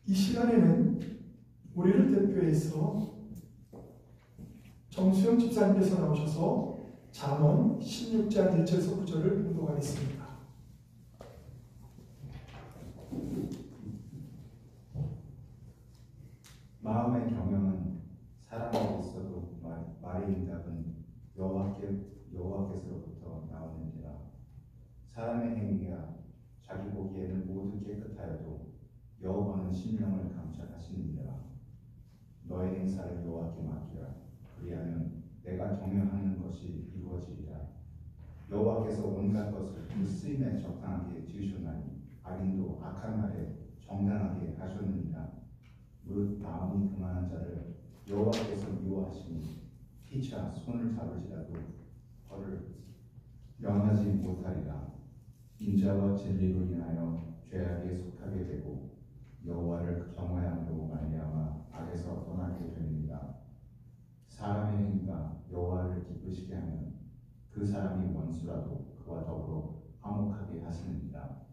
이 시간에는 우리를 대표해서 정수영 집사님께서 나오셔서 잠언 16장 1절에서 9절을 봉독하겠습니다. 마음의 경영은 사람에게 있어도 말의 응답은 여호와께서로부터 나오느니라. 사람의 행위가 자기 보기에는 모두 깨끗하여도 여호와는 심령을 감찰하시느니라. 너의 행사를 여호와께 맡기라. 그리하면 내가 경영하는 것이 이루어지리라. 여호와께서 온갖 것을 그 쓰임에 적당하게 지으셨나니 악인도 악한 날에 정당하게 하셨느니라. 무릇 마음이 교만한 자를 여호와께서 미워하시니 피차 손을 잡을지라도 그를 면하지 못하리라. 인자와 진리로 인하여 죄악에 속하게 되고 여호와를 경외함으로 말미암아 악에서 떠나게 됩니다. 사람의 행위가 여호와를 기쁘시게 하면 그 사람이 원수라도 그와 더불어 화목하게 하시느니라.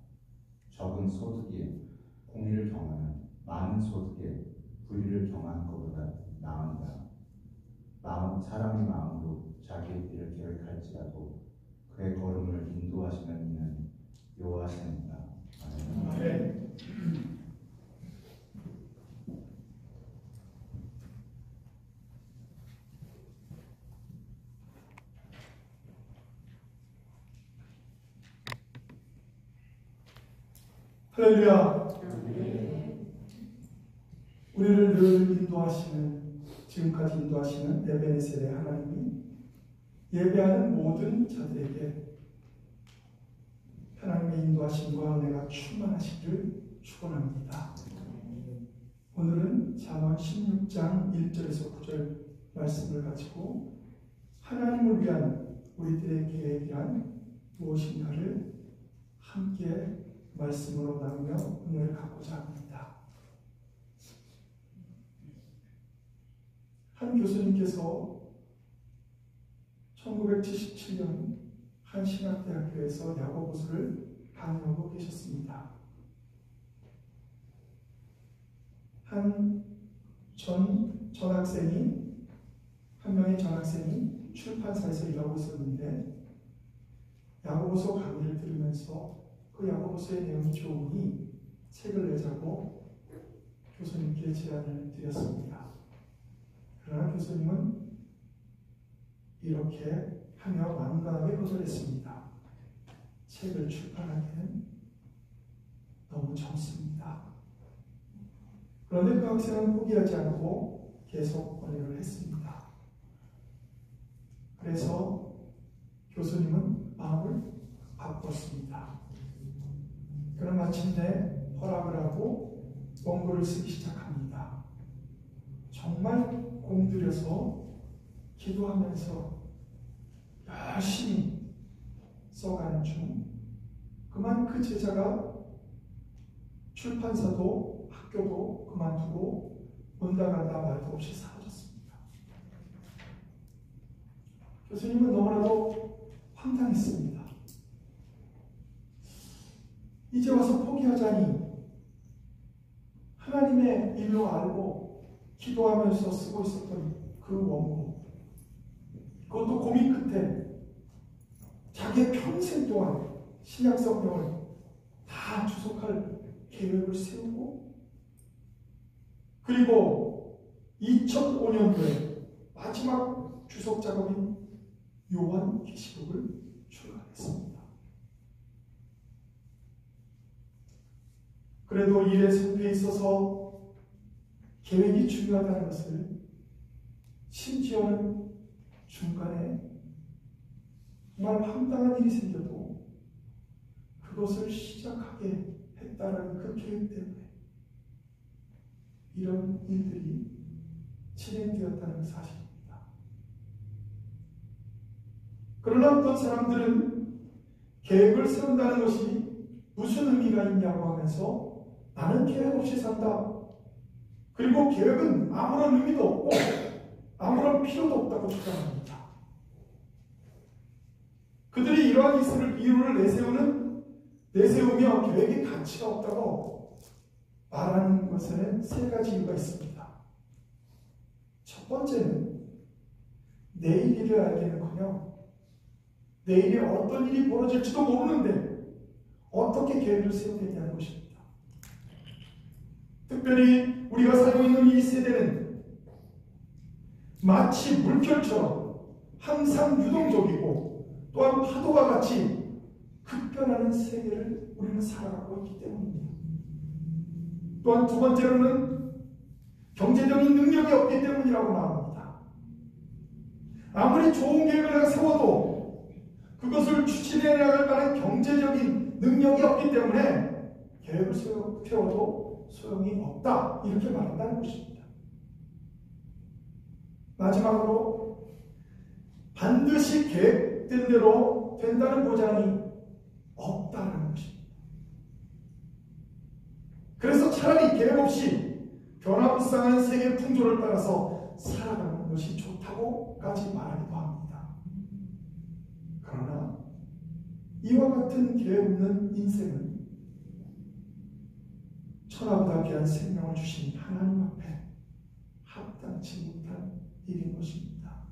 적은 소득이 공의를 경하면 많은 소득에 불의를 경하는 것보다 나은가. 사람의 마음으로 자기의 길을 계획할지라도 그의 걸음을 인도하시는 이는 여호와시니라. 아멘. 할렐루야. 우리를 늘 인도하시는, 지금까지 인도하시는 에베네셀의 하나님이 예배하는 모든 자들에게 하나님의 인도하심과 은혜가 충만하시기를 축원합니다. 오늘은 잠언 16장 1절에서 9절 말씀을 가지고 하나님을 위한 우리들의 계획이란 무엇인가를 함께 말씀으로 나누며 은혜를 갖고자 합니다. 한 교수님께서 1977년 한 신학대학교에서 야고보서를 강의하고 계셨습니다. 한 명의 전학생이 출판사에서 일하고 있었는데 야고보서 강의를 들으면서 그 야고보서의 내용이 좋으니 책을 내자고 교수님께 제안을 드렸습니다. 그러나 교수님은 이렇게 하며 완강하게 거절했습니다. 책을 출판하기는 너무 젊습니다. 그런데 그 학생은 포기하지 않고 계속 권유를 했습니다. 그래서 교수님은 마음을 바꿨습니다. 그럼 마침내 허락을 하고 원고를 쓰기 시작합니다. 정말 공들여서 기도하면서 열심히 써가는 중 그만 그 제자가 출판사도 학교도 그만두고 온다 간다 말도 없이 사라졌습니다. 교수님은 너무나도 황당했습니다. 이제 와서 포기하자니 하나님의 일로 알고 기도하면서 쓰고 있었던 그 원고, 그것도 고민 끝에 자기의 평생 동안 신약 성경을 다 주석할 계획을 세우고, 그리고 2005년도에 마지막 주석 작업인 요한계시록을 출간했습니다. 그래도 일의 성패에 있어서 계획이 중요하다는 것을, 심지어는 중간에 정말 황당한 일이 생겨도 그것을 시작하게 했다라는 그 계획 때문에 이런 일들이 진행되었다는 사실입니다. 그러나 어떤 사람들은 계획을 세운다는 것이 무슨 의미가 있냐고 하면서 나는 계획 없이 산다. 그리고 계획은 아무런 의미도 없고 아무런 필요도 없다고 주장합니다. 그들이 이러한 이유를 내세우며 계획의 가치가 없다고 말하는 것에는 세 가지 이유가 있습니다. 첫 번째는 내일 일을 알기는커녕 내일에 어떤 일이 벌어질지도 모르는데 어떻게 계획을 세워야 되냐는 것입니다. 특별히 우리가 살고 있는 이 세대는 마치 물결처럼 항상 유동적이고 또한 파도와 같이 급변하는 세계를 우리는 살아가고 있기 때문입니다. 또한 두 번째로는 경제적인 능력이 없기 때문이라고 말합니다. 아무리 좋은 계획을 내가 세워도 그것을 추진해 나갈 만한 경제적인 능력이 없기 때문에 계획을 세워도 소용이 없다, 이렇게 말한다는 것입니다. 마지막으로 반드시 계획된 대로 된다는 보장이 없다는 것입니다. 그래서 차라리 계획 없이 변화무쌍한 세계 풍조를 따라서 살아가는 것이 좋다고까지 말하기도 합니다. 그러나 이와 같은 계획 없는 인생은 천하보다 귀한 생명을 주신 하나님 앞에 합당치 못한 일인 것입니다.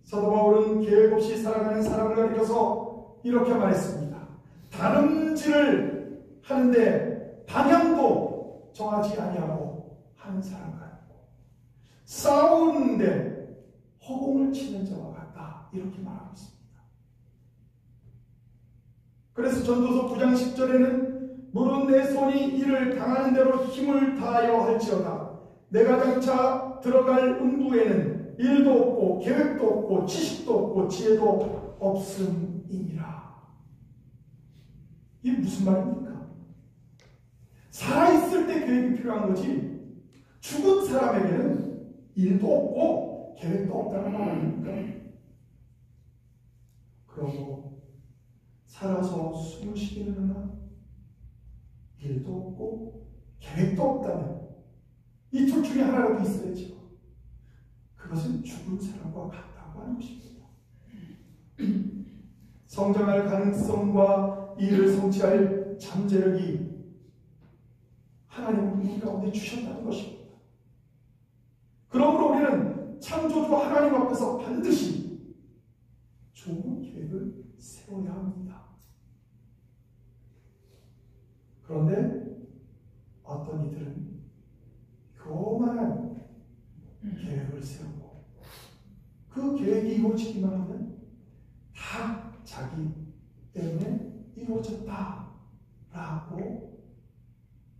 사도 바울은 계획 없이 살아가는 사람을 가리켜서 이렇게 말했습니다. 다름질을 하는데 방향도 정하지 아니하고 하는 사람 같고 싸우는데 허공을 치는 자와 같다, 이렇게 말하고 있습니다. 그래서 전도서 9장 10절에는 물은 내 손이 이를 당하는 대로 힘을 다하여 할지어다 내가 장차 들어갈 음부에는 일도 없고 계획도 없고 지식도 없고 지혜도 없음이니라. 이게 무슨 말입니까? 살아있을 때 계획이 필요한 거지 죽은 사람에게는 일도 없고 계획도 없다는 말 아닙니까? 그러고 살아서 숨을 쉬기는 하나 일도 없고 계획도 없다면 이 둘 중에 하나라도 있어야죠. 그것은 죽은 사람과 같다고 하는 것입니다. 성장할 가능성과 이를 성취할 잠재력이 하나님은 우리 가운데 주셨다는 것입니다. 그러므로 우리는 창조주 하나님 앞에서 반드시 좋은 계획을 세워야 합니다. 그런데 어떤 이들은 교만한 계획을 세우고 그 계획이 이루어지기만 하면 다 자기 때문에 이루어졌다라고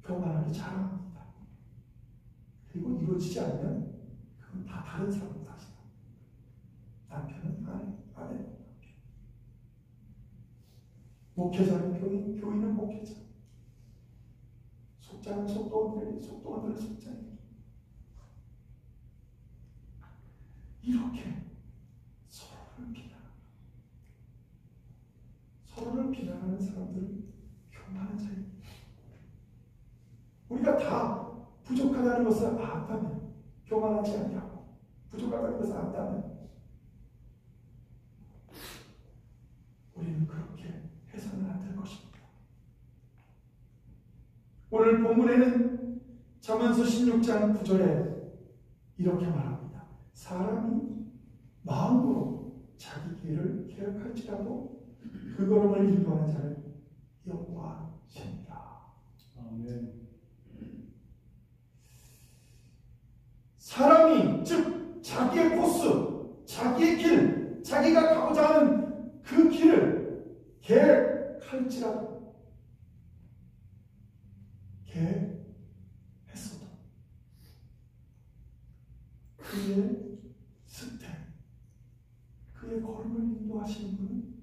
교만하게 자랑합니다. 그리고 이루어지지 않으면 그건 다 다른 사람 탓이다. 남편은 아내, 목회자는 교인, 교인은 목회자, 속자는 속도원들, 속도원들은 속자입니다. 이렇게 서로를 비난하는 사람들은 교만한 자입니다. 우리가 다 부족하다는 것을 안다면, 교만하지 않냐고 부족하다는 것을 안다면 우리는 그렇게 해서는 안 될 것입니다. 오늘 본문에는 잠언서 16장 9절에 이렇게 말합니다. 사람이 마음으로 자기 길을 계획할지라도 그 걸음을 인도하는 자는 여호와시니라. 아멘. 사람이 즉 자기의 코스, 자기의 길, 자기가 가고자 하는 그 길을 계획할지라도 계획했어도 그의 스텝, 그의 걸음을 인도하시는 분은,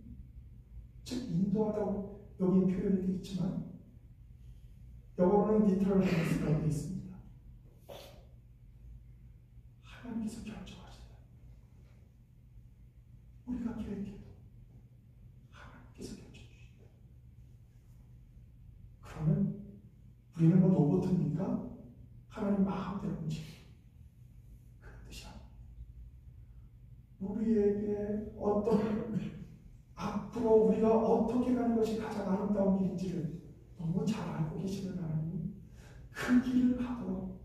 즉 인도하다고 여기 표현이 되어 있지만 영어로는 디터미니스트라고 되어 있습니다. 하나님께서 결정하신다. 우리가 계획해도 하나님께서 결정해 주신다. 그러면 우리는 뭐 로봇입니까? 하나님 마음대로 움직이고 그런 뜻이 아닙니다. 우리에게 어떤 앞으로 우리가 어떻게 가는 것이 가장 아름다운 길인지를 너무 잘 알고 계시는 하나님이 그 길을 가도록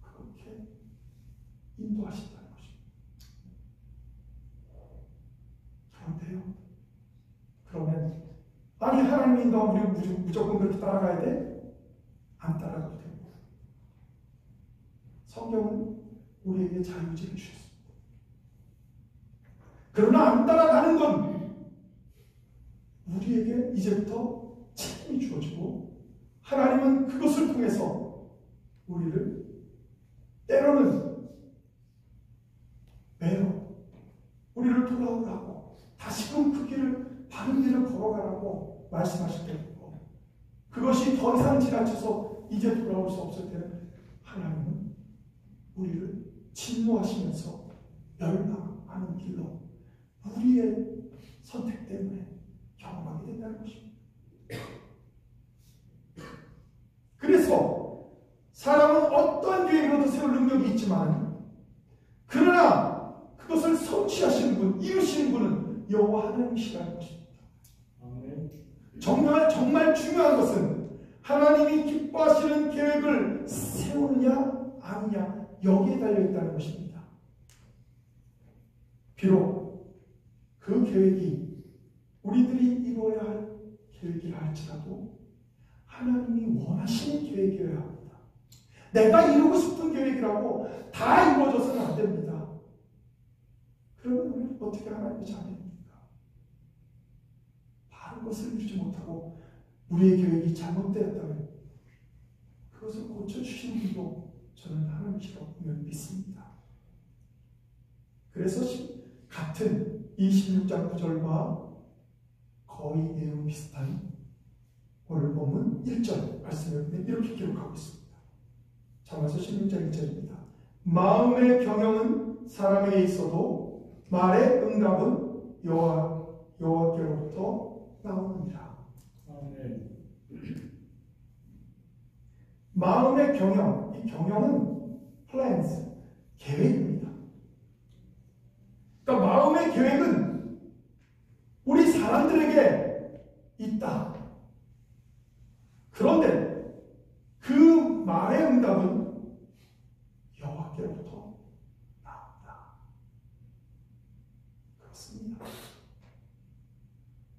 그렇게 인도하신다는 것입니다. 그런데요, 그러면 아니 하나님이 인도하면 우리 무조건 그렇게 따라가야 돼? 안 따라가도 되고, 성경은 우리에게 자유의지를 주셨습니다. 그러나 안 따라가는 건 우리에게 이제부터 책임이 주어지고, 하나님은 그것을 통해서 우리를 때로는 매어 우리를 돌아오라고, 다시금 그 길을 바른 길을 걸어가라고 말씀하실 때고, 그것이 더 이상 지나쳐서 이제 돌아올 수 없을 때는 하나님은 우리를 진노하시면서 멸망하는 길로 우리의 선택 때문에 경험하게 된다는 것입니다. 그래서 사람은 어떠한 계획으로도 세울 능력이 있지만, 그러나 그것을 성취하시는 분, 이루시는 분은 여호와 하나님이시라는 것입니다. 정말 중요한 것은 하나님이 기뻐하시는 계획을 세우느냐 아니냐, 여기에 달려있다는 것입니다. 비록 그 계획이 우리들이 이루어야 할 계획이라 할지라도 하나님이 원하시는 계획이어야 합니다. 내가 이루고 싶은 계획이라고 다 이루어져서는 안 됩니다. 그러면 우리는 어떻게 하나님의 자녀입니까? 바른 것을 이루지 못하고 우리의 계획이 잘못되었다면 그것을 고쳐주시는 분도 저는 하나님이시라고 믿습니다. 그래서 같은 26장 9절과 거의 내용 비슷한 오늘 본문 1절 말씀을 이렇게 기록하고 있습니다. 자마서 16장 1절입니다. 마음의 경영은 사람에게 있어도 말의 응답은 여호와께로부터 나오느니라. 마음의 경영, 이 경영은 플랜스, 계획입니다. 그러니까 마음의 계획은 우리 사람들에게 있다. 그런데 그 말의 응답은 여호와께로부터 나온다. 그렇습니다.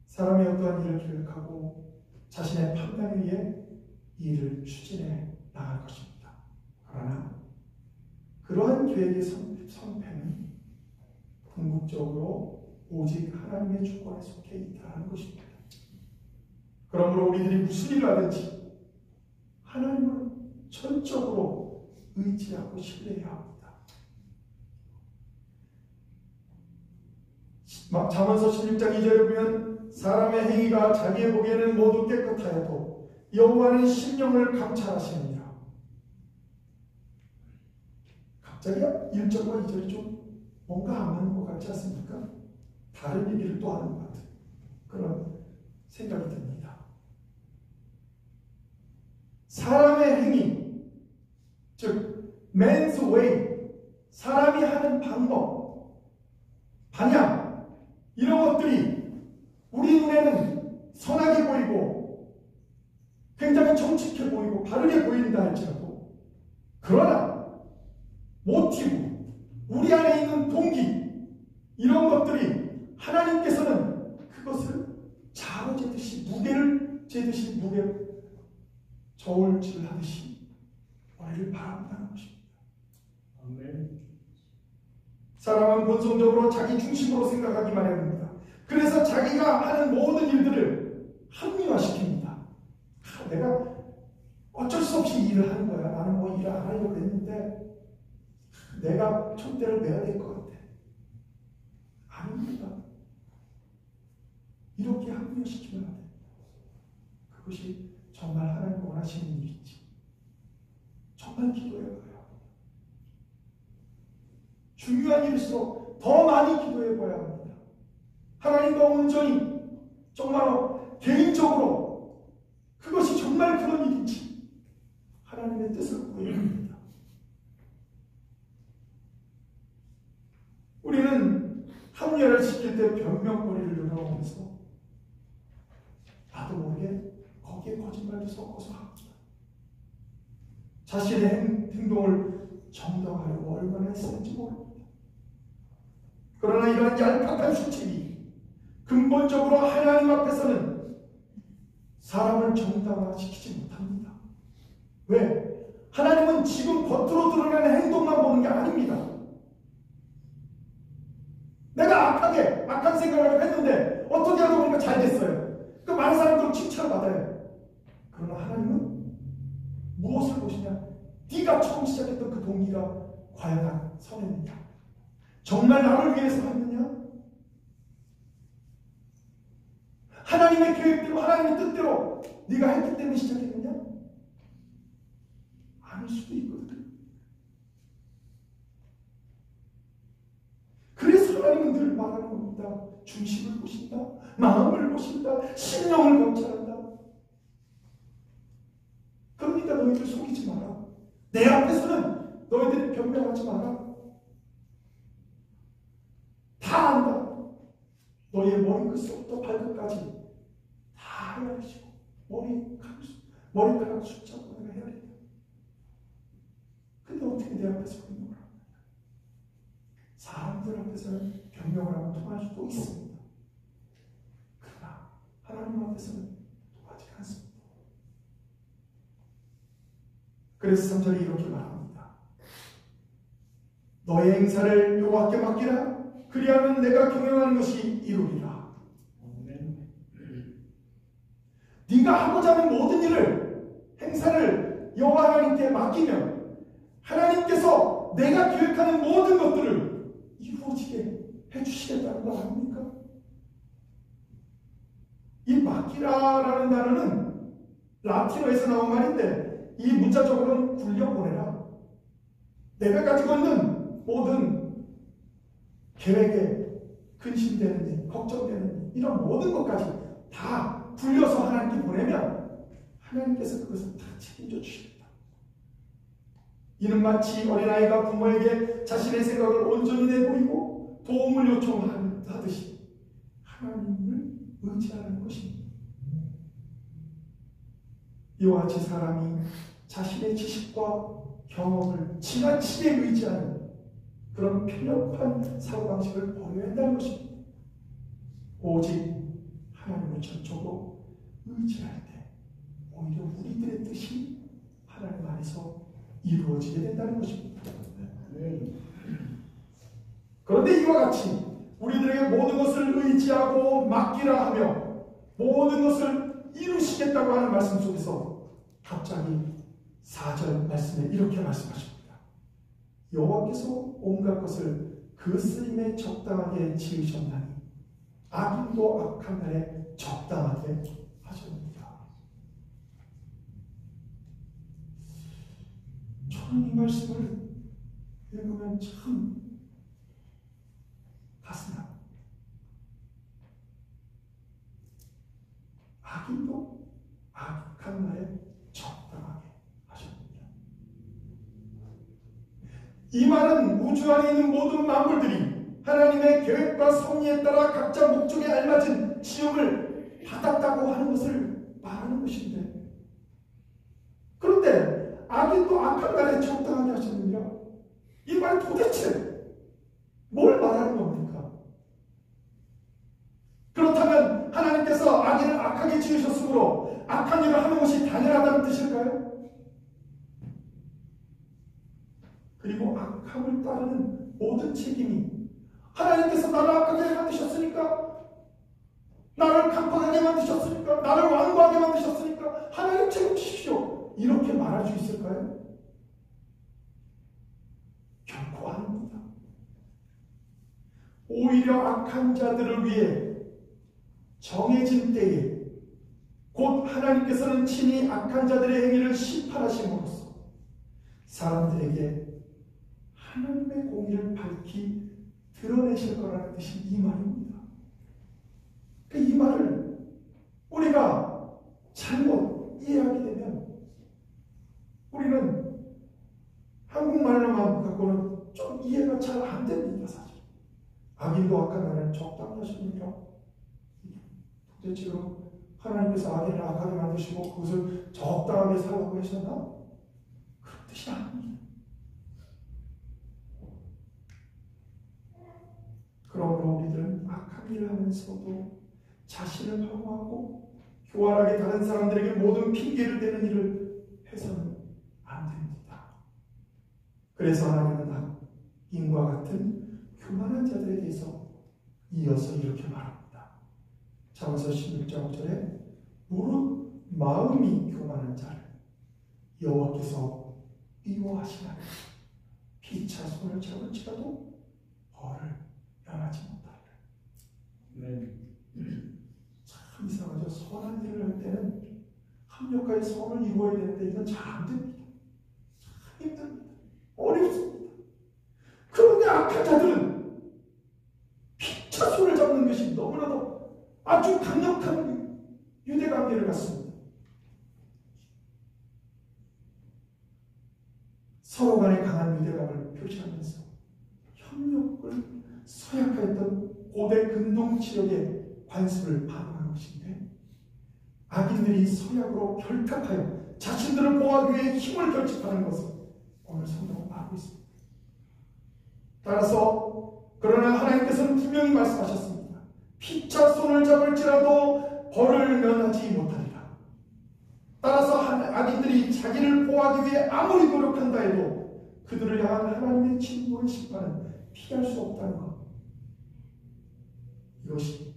사람이 어떠한 일을 계획하고 자신의 판단에 의해 일을 추진해 나갈 것입니다. 그러나 그러한 계획의 성패는 궁극적으로 오직 하나님의 주권에 속해 있다는 것입니다. 그러므로 우리들이 무슨 일을 하든지 하나님을 전적으로 의지하고 신뢰해야 합니다. 잠언서 16장 2절에 보면 사람의 행위가 자기의 보기에는 모두 깨끗하여도 여호와는 심령을 감찰하시느니라. 갑자기 1절과 2절이 좀 뭔가 안 맞는 것 같지 않습니까? 다른 얘기를 또 하는 것 같은 그런 생각이 듭니다. 사람의 행위, 즉 man's way, 사람이 하는 방법, 방향, 이런 것들이 우리 눈에는 선하게 보이고 굉장히 정직해 보이고 바르게 보인다 할지라도, 그러나 모티브, 우리 안에 있는 동기, 이런 것들이 하나님께서는 그것을 자로 재듯이, 무게를 재듯이, 저울질을 하듯이 우리를 바라본다는 것입니다. 아멘. 사람은 본성적으로 자기 중심으로 생각하기만 합니다. 그래서 자기가 하는 모든 일들을 합리화시킵니다. 내가 어쩔 수 없이 일을 하는 거야. 나는 뭐 일을 안 하려고 했는데 내가 촛대를 매야 될 것 같아. 아닙니다. 이렇게 합리화시키면 안 됩니다. 그것이 정말 하나님 원하시는 일인지 정말 기도해봐야 합니다. 중요한 일일수록 더 많이 기도해봐야 합니다. 하나님과 온전히 정말로 개인적으로 그것이 정말 그런 일인지 하나님의 뜻을 구해야 합니다. 우리는 합리화를 시킬 때 변명거리를 늘어오면서 나도 모르게 거기에 거짓말도 섞어서 합니다. 자신의 행동을 정당하려고 얼마나 했을지 모릅니다. 그러나 이런 얄팍한 수칙이 근본적으로 하나님 앞에서는 사람을 정당화시키지 못합니다. 왜? 하나님은 지금 겉으로 드러나는 행동만 보는 게 아닙니다. 내가 악한 생각을 했는데 어떻게 하다 보니까 잘 됐어요. 그 많은 사람들은 칭찬을 받아요. 그러나 하나님은 무엇을 보시냐? 네가 처음 시작했던 그 동기가 과연 선했느냐? 정말 나를 위해서 했느냐? 하나님의 계획대로 하나님의 뜻대로 네가 했기 때문에 시작했느냐? 아닐 수도 있거든. 그래서 하나님은 늘 말하는 겁니다. 중심을 보신다, 마음을 보신다, 심령을 감찰한다. 그러니까 너희들 속이지 마라. 내 앞에서는 너희들이 변명하지 마라. 다 안다. 너희의 머리끝부터 발끝까지 다 헤아리시고 머리카락 숫자고 내가 헤아린다. 근데 어떻게 내 앞에서 변명을 합니까? 사람들 앞에서는 변명을 하고 통할 수도 있습니다. 그러나 하나님 앞에서는 통하지 않습니다. 그래서 3절에 이렇게 말합니다. 너의 행사를 여호와께 맡기라. 그리하면 내가 경영하는 것이 이루리라. 네가 하고자 하는 모든 일을 행사를 여호와 하나님께 맡기면 하나님께서 내가 계획하는 모든 것들을 이루어지게 해주시겠다는 거 아닙니까? 이 맡기라라는 단어는 라틴어에서 나온 말인데 이 문자적으로는 굴려보내라. 내가 가지고 있는 모든 계획에 근심되는 일, 걱정되는 일, 이런 모든 것까지 다 굴려서 하나님께 보내면 하나님께서 그것을 다 책임져 주십니다. 이는 마치 어린아이가 부모에게 자신의 생각을 온전히 내보이고 도움을 요청하듯이 하나님을 의지하는 것입니다. 이와 같이 사람이 자신의 지식과 경험을 지나치게 의지하는 그런 편협한 사고방식을 버려야 한다는 것입니다. 오직 하나님을 전적으로 의지할 때 오히려 우리들의 뜻이 하나님 안에서 이루어지게 된다는 것입니다. 그런데 이와 같이 우리들에게 모든 것을 의지하고 맡기라 하며 모든 것을 이루시겠다고 하는 말씀 속에서 갑자기 4절 말씀에 이렇게 말씀하십니다. 여호와께서 온갖 것을 그 쓰임에 적당하게 지으셨나니 악인도 악한 날에 적당하게 하셨느니라. 저는 이 말씀을 읽으면 참 가슴이 아픕니다. 악인도 악한 날에 적당하게 하셨느니라. 이 말은 우주 안에 있는 모든 만물들이 하나님의 계획과 섭리에 따라 각자 목적에 알맞은 지음을 받았다고 하는 것을 말하는 것인데, 그런데 악인도 악한 날에 적당하게 하셨느니라. 이 말은 도대체 뭘 말하는 겁니까? 그렇다면 하나님께서 악인을 악하게 지으셨으므로 악한 일을 하는 것이 당연하다는 뜻일까요? 그리고 악함을 따르는 모든 책임이 하나님께서 나를 악하게 만드셨으니까, 나를 강팍하게 만드셨으니까, 나를 완고하게 만드셨으니까 하나님 책임지십시오, 이렇게 말할 수 있을까요? 결코 아닙니다. 오히려 악한 자들을 위해 정해진 때에 곧 하나님께서는 친히 악한 자들의 행위를 심판하심으로써 사람들에게 하나님의 공의를 밝히 드러내실 거라는 뜻이 이 말입니다. 이 말을 우리가 잘못 이해하게 되면 우리는 한국말로만 갖고는 좀 이해가 잘 안 됩니다. 사실 악인도 악한 날에 적당히 하십니까? 도대체로 하나님께서 악인을 악하게 만드시고 그것을 적당하게 살라고 하셨나? 그런 뜻이 아닙니다. 그러므로 우리들은 악한 일을 하면서도 자신을 방어하고 교활하게 다른 사람들에게 모든 핑계를 대는 일을 해서는 안 됩니다. 그래서 하나님은 인과 같은 교만한 자들에 대해서 이어서 이렇게 말합니다. 잠언서 16장 5절에 무릇 마음이 교만한 자를 여호와께서 미워하시나니 피차 손을 잡을지라도 벌을 면하지 못하리라. 네. 참 이상하죠. 선한 일을 할 때는 합력하여 선을 이루어야 되는데 이건 잘 안 됩니다. 참 힘듭니다. 어렵습니다. 그런데 악한 자들은 피차 손을 잡는 것이 너무나도 아주 강력한 유대관계를 갖습니다. 서로 간의 강한 유대감을 표시하면서 협력을 서약하였던 고대 근동지역의 관습을 반영한 것인데, 악인들이 서약으로 결탁하여 자신들을 보호하기 위해 힘을 결집하는 것을 오늘 성경은 말하고 있습니다. 따라서 그러나 하나님께서는 분명히 말씀하셨습니다. 피차 손을 잡을지라도 벌을 면하지 못하리라. 따라서 악인들이 자기를 보호하기 위해 아무리 노력한다 해도 그들을 향한 하나님의 진노의 심판은 피할 수 없다는 것. 이것이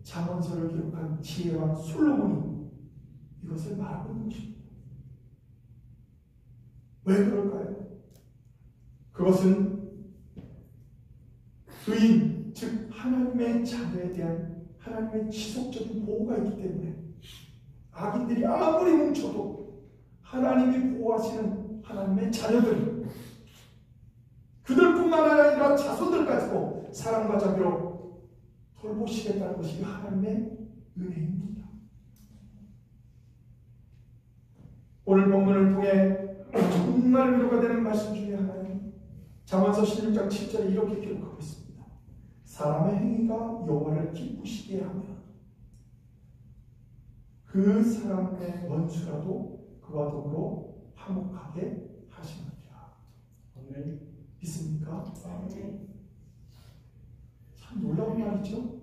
잠언서를 기록한 지혜왕 솔로몬이 이것을 말하고 있는 것입니다. 왜 그럴까요? 그것은 의인, 즉 하나님의 자녀에 대한 하나님의 지속적인 보호가 있기 때문에 악인들이 아무리 뭉쳐도 하나님이 보호하시는 하나님의 자녀들, 그들뿐만 아니라 자손들까지도 사랑과 자비로 돌보시겠다는 것이 하나님의 은혜입니다. 오늘 본문을 통해 정말 위로가 되는 말씀 중에 하나는 잠언서 16장 7절에 이렇게 기록하고 있습니다. 사람의 행위가 여호와를 기쁘시게 하면 그 사람의 원수라도 그와 더불어 화목하게 하시느니라. 아멘. 믿습니까? 아멘. 참 놀라운 말이죠.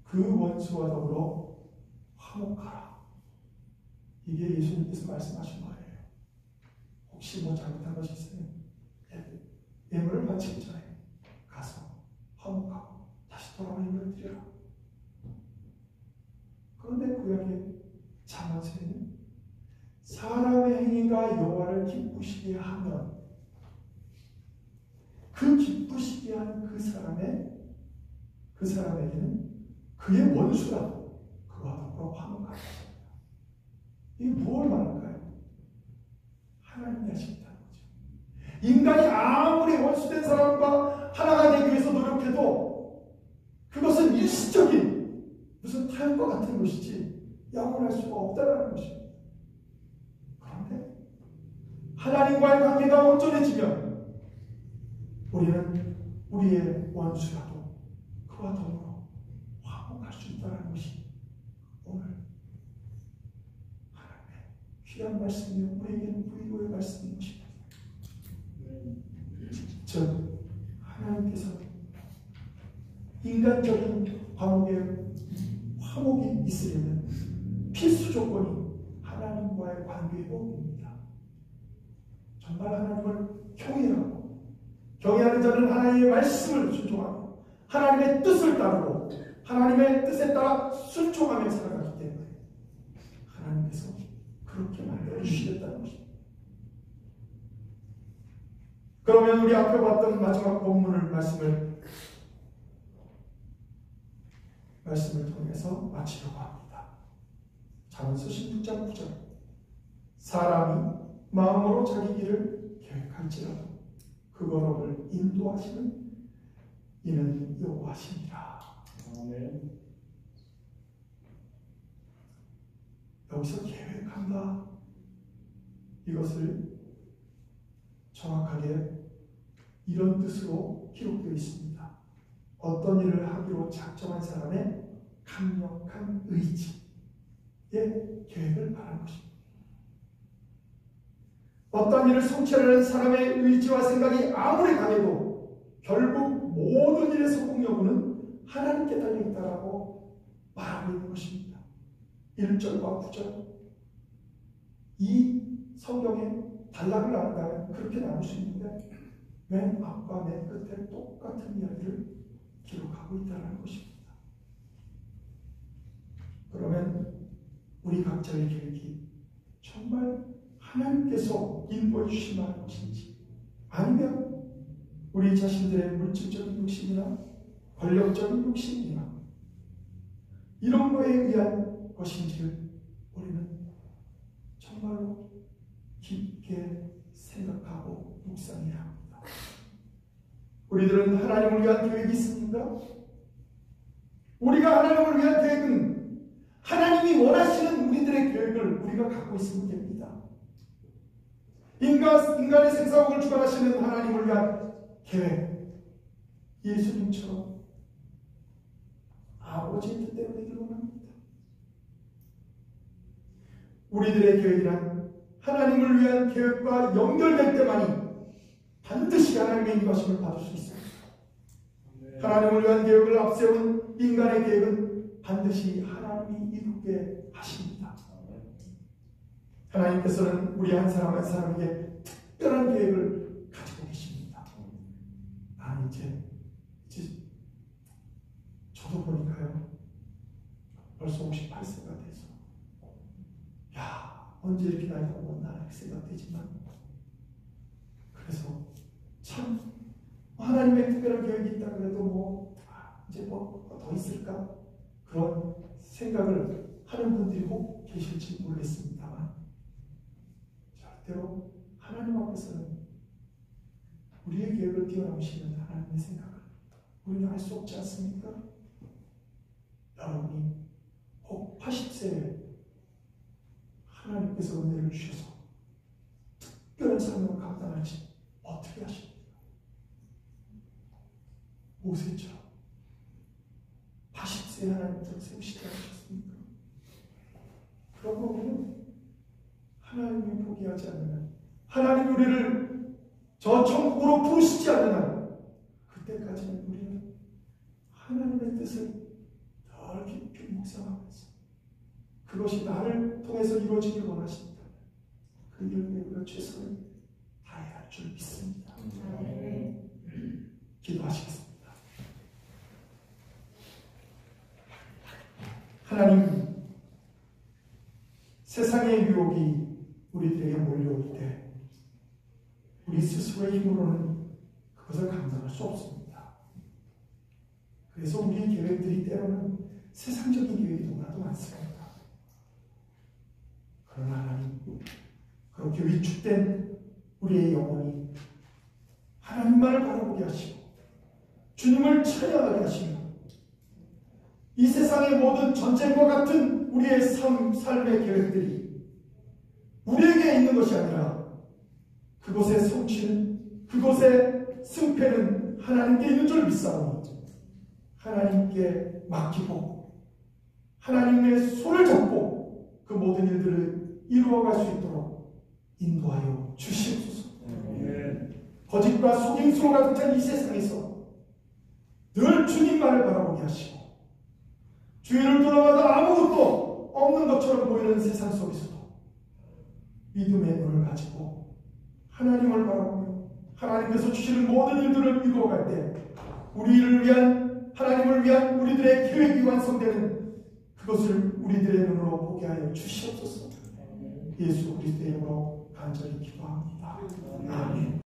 그 원수와 더불어 화목하라. 이게 예수님께서 말씀하신 거예요. 혹시 뭐 잘못한 것이 있으면 예물을 바치기 전에 가서 화목하고 다시 돌아와 예물을 드려라. 그런데 구약의 잠언서에는 사람의 행위가 여호와를 기쁘시게 하면 그 기쁘시게 하는 그 사람에게는 그의 원수라도 그와 더불어 화목하게 하십니다. 이게 무엇을 말할까요? 하나님이 하시겠다는 거죠. 인간이 아무리 원수된 사람과 하나가 되기 위해서 노력해도 그것은 일시적인 무슨 타협과 같은 것이지 영원할 수가 없다는 것입니다. 그런데 하나님과의 관계가 온전해지면 우리는 우리의 원수라도 그와 더불어 화목할 수 있다는 것이 오늘 하나님의 귀한 말씀이요 우리에게는 위로의 말씀인 것입니다. 즉 하나님께서 인간적인 화목이 있으려면 필수 조건이 하나님과의 관계 회복입니다. 정말 하나님을 경외하고 경외하는 자는 하나님의 말씀을 순종하고 하나님의 뜻을 따르고 하나님의 뜻에 따라 순종하며 살아가기 때문에 하나님께서 그렇게 만들어 주시겠다는 것입니다. 그러면 우리 앞에 봤던 마지막 본문을 말씀을 통해서 마치려고 합니다. 잠언서 16장 9절 사람이 마음으로 자기 길을 계획할지라도 그 걸음을 인도하시는 이는 여호와시니라. 아멘. 여기서 계획한다. 이것을 정확하게 이런 뜻으로 기록되어 있습니다. 어떤 일을 하기로 작정한 사람의 강력한 의지의 계획을 말하는 것입니다. 어떤 일을 성취하려는 사람의 의지와 생각이 아무리 강해도 결국 모든 일의 성공 여부는 하나님께 달려있다라고 말하고 있는 것입니다. 1절과 9절. 이 성경에 단락을 나눈다면 그렇게 나눌 수 있는데 맨 앞과 맨 끝에 똑같은 이야기를 기록하고 있다는 것입니다. 그러면 우리 각자의 계획이 정말 하나님께서 인도해 주시는 것인지, 아니면 우리 자신들의 물질적인 욕심이나 권력적인 욕심이나 이런 거에 의한 것인지를 우리는 정말로 깊게 생각하고 묵상해야 합니다. 우리들은 하나님을 위한 계획이 있습니까? 우리가 하나님을 위한 계획은 하나님이 원하시는 우리들의 계획을 우리가 갖고 있으면 됩니다. 인간의 생사국을 주관하시는 하나님을 위한 계획, 예수님처럼 아버지의 뜻대로 되기를 원합니다. 우리들의 계획이란 하나님을 위한 계획과 연결될 때만이 반드시 하나님의 인도하심을 받을 수 있습니다. 하나님을 위한 계획을 앞세운 인간의 계획은 반드시 하나님이 이루게 하십니다. 하나님께서는 우리 한 사람 한 사람에게 특별한 계획을 가지고 계십니다. 나는 이제 저도 보니까요, 벌써 58세가 돼서 언제 이렇게 나이가 먹었나 이렇게 생각되지만, 그래서 참 하나님의 특별한 계획이 있다 그래도 이제 더 있을까, 그런 생각을 하는 분들이 꼭 계실지 모르겠습니다만, 절대로 하나님 앞에서는 우리의 계획을 뛰어넘으시는 하나님의 생각을 우리는 알 수 없지 않습니까? 여러분이 혹 80세에 하나님께서 은혜를 주셔서 특별한 사명을 감당할지 어떻게 하십니까? 모세처럼 80세에 하나님께서 세우시지 않으셨습니까? 그러므로 우리는 하나님이 포기하지 않는, 하나님 우리를 저 천국으로 부르시지 않는 한, 그때까지는 우리는 하나님의 뜻을 더 깊이 묵상하면서 그것이 나를 통해서 이루어지길 원하신다. 그 일을 위해 우리가 최선을 다해야 할 줄 믿습니다. 기도하시겠습니다. 하나님, 세상의 유혹이 우리들에게 몰려올 때 우리 스스로의 힘으로는 그것을 감당할 수 없습니다. 그래서 우리의 계획들이 때로는 세상적인 계획이 너무나도 많습니다. 그러나 하나님, 그렇게 위축된 우리의 영혼이 하나님만을 바라보게 하시고 주님을 찬양하게 하시며 이 세상의 모든 전쟁과 같은 우리의 삶의 계획들이 우리에게 있는 것이 아니라 그곳의 성취는, 그곳의 승패는 하나님께 있는 줄 믿사오니 하나님께 맡기고 하나님의 손을 잡고 그 모든 일들을 이루어갈 수 있도록 인도하여 주시옵소서. 거짓과 속임수로 가득 찬 이 세상에서 늘 주님만을 바라보게 하시고 주위를 돌아봐도 아무것도 없는 것처럼 보이는 세상 속에서도 믿음의 눈을 가지고 하나님을 바라보며 하나님께서 주시는 모든 일들을 이루어갈 때 우리를 위한, 하나님을 위한 우리들의 계획이 완성되는 그것을 우리들의 눈으로 보게 하여 주시옵소서. 예수 그리스도의 이름으로 간절히 기도합니다. 아멘.